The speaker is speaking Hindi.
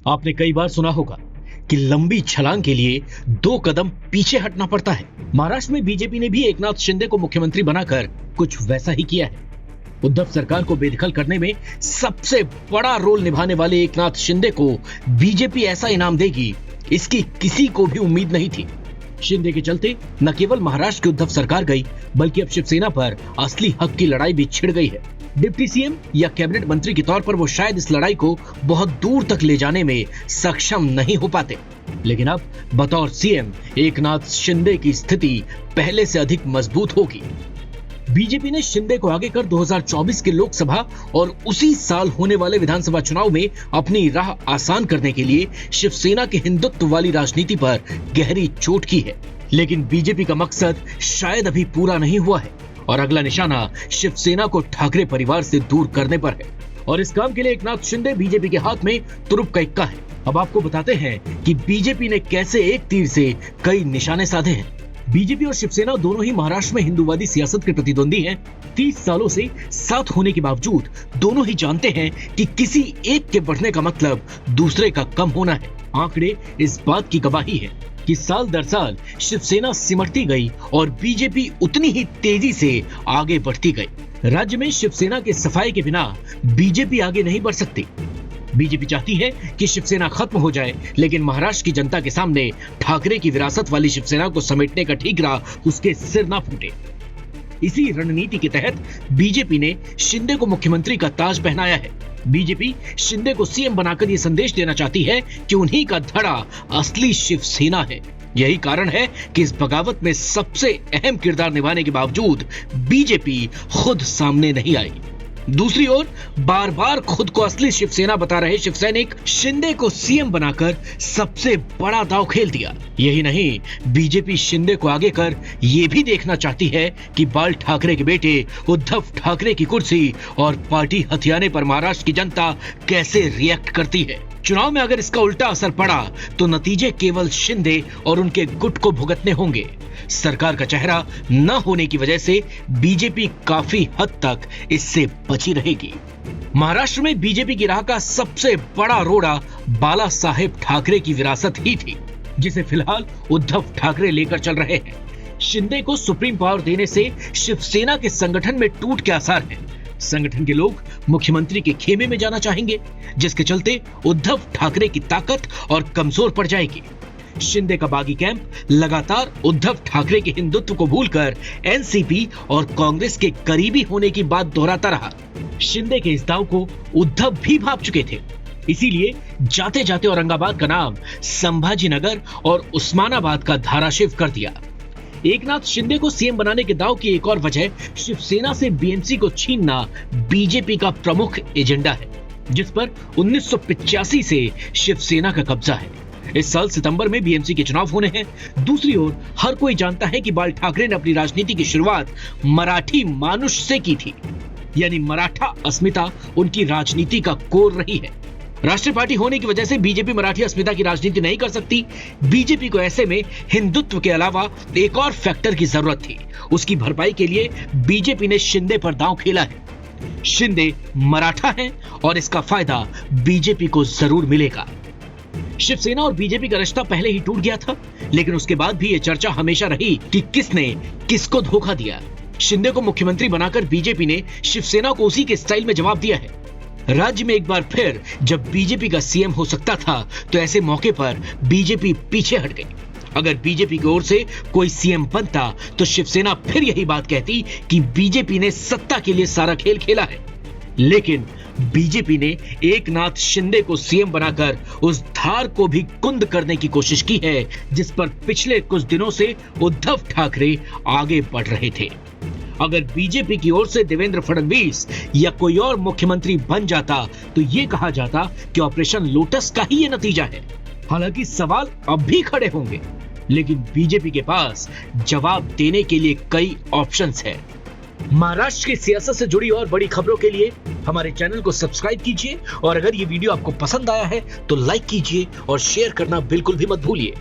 आपने कई बार सुना होगा कि लंबी छलांग के लिए 2 कदम पीछे हटना पड़ता है। महाराष्ट्र में बीजेपी ने भी एकनाथ शिंदे को मुख्यमंत्री बनाकर कुछ वैसा ही किया है। उद्धव सरकार को बेदखल करने में सबसे बड़ा रोल निभाने वाले एकनाथ शिंदे को बीजेपी ऐसा इनाम देगी, इसकी किसी को भी उम्मीद नहीं थी। शिंदे के चलते न केवल महाराष्ट्र की उद्धव सरकार गई, बल्कि अब शिवसेना पर असली हक की लड़ाई भी छिड़ गई है। डिप्टी सीएम या कैबिनेट मंत्री के तौर पर वो शायद इस लड़ाई को बहुत दूर तक ले जाने में सक्षम नहीं हो पाते, लेकिन अब बतौर सीएम एकनाथ शिंदे की स्थिति पहले से अधिक मजबूत होगी। बीजेपी ने शिंदे को आगे कर 2024 के लोकसभा और उसी साल होने वाले विधानसभा चुनाव में अपनी राह आसान करने के लिए शिवसेना के हिंदुत्व वाली राजनीति पर गहरी चोट की है। लेकिन बीजेपी का मकसद शायद अभी पूरा नहीं हुआ है और अगला निशाना शिवसेना को ठाकरे परिवार से दूर करने पर है। और इस काम के लिए एकनाथ शिंदे बीजेपी के हाथ में तुरुप का इक्का है। अब आपको बताते हैं कि बीजेपी ने कैसे एक तीर से कई निशाने साधे हैं। बीजेपी और शिवसेना दोनों ही महाराष्ट्र में हिंदूवादी सियासत के प्रतिद्वंदी हैं। 30 सालों से साथ होने के बावजूद दोनों ही जानते हैं कि किसी एक के बढ़ने का मतलब दूसरे का कम होना है। आंकड़े इस बात की गवाही है कि साल दर साल शिवसेना सिमटती गई और बीजेपी उतनी ही तेजी से आगे बढ़ती गई। राज्य में शिवसेना के सफाई के बिना बीजेपी आगे नहीं बढ़ सकती। बीजेपी चाहती है कि शिवसेना खत्म हो जाए, लेकिन महाराष्ट्र की जनता के सामने ठाकरे की विरासत वाली शिवसेना को समेटने का ठीकरा उसके सिर ना फूटे। इसी रणनीति के तहत बीजेपी ने शिंदे को मुख्यमंत्री का ताज पहनाया है। बीजेपी शिंदे को सीएम बनाकर यह संदेश देना चाहती है कि उन्हीं का धड़ा असली शिवसेना है। यही कारण है कि इस बगावत में सबसे अहम किरदार निभाने के बावजूद बीजेपी खुद सामने नहीं आई। दूसरी ओर बार बार खुद को असली शिवसेना बता रहे शिवसैनिक शिंदे को सीएम बनाकर सबसे बड़ा दांव खेल दिया। यही नहीं, बीजेपी शिंदे को आगे कर यह भी देखना चाहती है कि बाल ठाकरे के बेटे उद्धव ठाकरे की कुर्सी और पार्टी हथियाने पर महाराष्ट्र की जनता कैसे रिएक्ट करती है। चुनाव में अगर इसका उल्टा असर पड़ा तो नतीजे केवल शिंदे और उनके गुट को भुगतने होंगे। सरकार का चेहरा न होने की वजह से बीजेपी काफी हद तक इससे बची रहेगी। महाराष्ट्र में बीजेपी की राह का सबसे बड़ा रोड़ा बाला साहेब ठाकरे की विरासत ही थी, जिसे फिलहाल उद्धव ठाकरे लेकर चल रहे हैं। शिंदे को सुप्रीम पावर देने से शिवसेना के संगठन में टूट के आसार हैं। संगठन के लोग मुख्यमंत्री के खेमे में जाना चाहेंगे, जिसके चलते उद्धव ठाकरे की ताकत और कमजोर पड़ जाएगी। शिंदे का बागी कैंप लगातार उद्धव ठाकरे के हिंदुत्व को भूलकर एनसीपी और कांग्रेस के करीबी होने की बात दोहराता रहा। शिंदे के इस दांव को उद्धव भी भांप चुके थे, इसीलिए जाते जाते औरंगाबाद का नाम संभाजीनगर और उस्मानाबाद का धाराशिव कर दिया। एकनाथ शिंदे को सीएम बनाने के दांव की एक और वजह शिवसेना से बीएमसी को छीनना बीजेपी का प्रमुख एजेंडा है, जिस पर 1985 से शिवसेना का कब्जा है। इस साल सितंबर में बीएमसी के चुनाव होने हैं। दूसरी ओर हर कोई जानता है कि बाल ठाकरे ने अपनी राजनीति की शुरुआत मराठी मानुष से की थी, यानी मराठा अस्मिता उनकी राजनीति का कोर रही है। राष्ट्रीय पार्टी होने की वजह से बीजेपी मराठी अस्मिता की राजनीति नहीं कर सकती। बीजेपी को ऐसे में हिंदुत्व के अलावा एक और फैक्टर की जरूरत थी। उसकी भरपाई के लिए बीजेपी ने शिंदे पर दांव खेला है। शिंदे मराठा हैं और इसका फायदा बीजेपी को जरूर मिलेगा। शिवसेना और बीजेपी का रिश्ता पहले ही टूट गया था, लेकिन उसके बाद भी यह चर्चा हमेशा रही कि किसने किसको धोखा दिया। शिंदे को मुख्यमंत्री बनाकर बीजेपी ने शिवसेना को उसी के स्टाइल में जवाब दिया है। राज्य में एक बार फिर जब बीजेपी का सीएम हो सकता था, तो ऐसे मौके पर बीजेपी पीछे हट गई। अगर बीजेपी की ओर से कोई सीएम बनता तो शिवसेना फिर यही बात कहती कि बीजेपी ने सत्ता के लिए सारा खेल खेला है। लेकिन बीजेपी ने एकनाथ शिंदे को सीएम बनाकर उस धार को भी कुंद करने की कोशिश की है, जिस पर पिछले कुछ दिनों से उद्धव ठाकरे आगे बढ़ रहे थे। अगर बीजेपी की ओर से देवेंद्र फडणवीस या कोई और मुख्यमंत्री बन जाता तो यह कहा जाता कि ऑपरेशन लोटस का ही ये नतीजा है। हालांकि सवाल अब भी खड़े होंगे, लेकिन बीजेपी के पास जवाब देने के लिए कई ऑप्शंस हैं। महाराष्ट्र की सियासत से जुड़ी और बड़ी खबरों के लिए हमारे चैनल को सब्सक्राइब कीजिए और अगर ये वीडियो आपको पसंद आया है तो लाइक कीजिए और शेयर करना बिल्कुल भी मत भूलिए।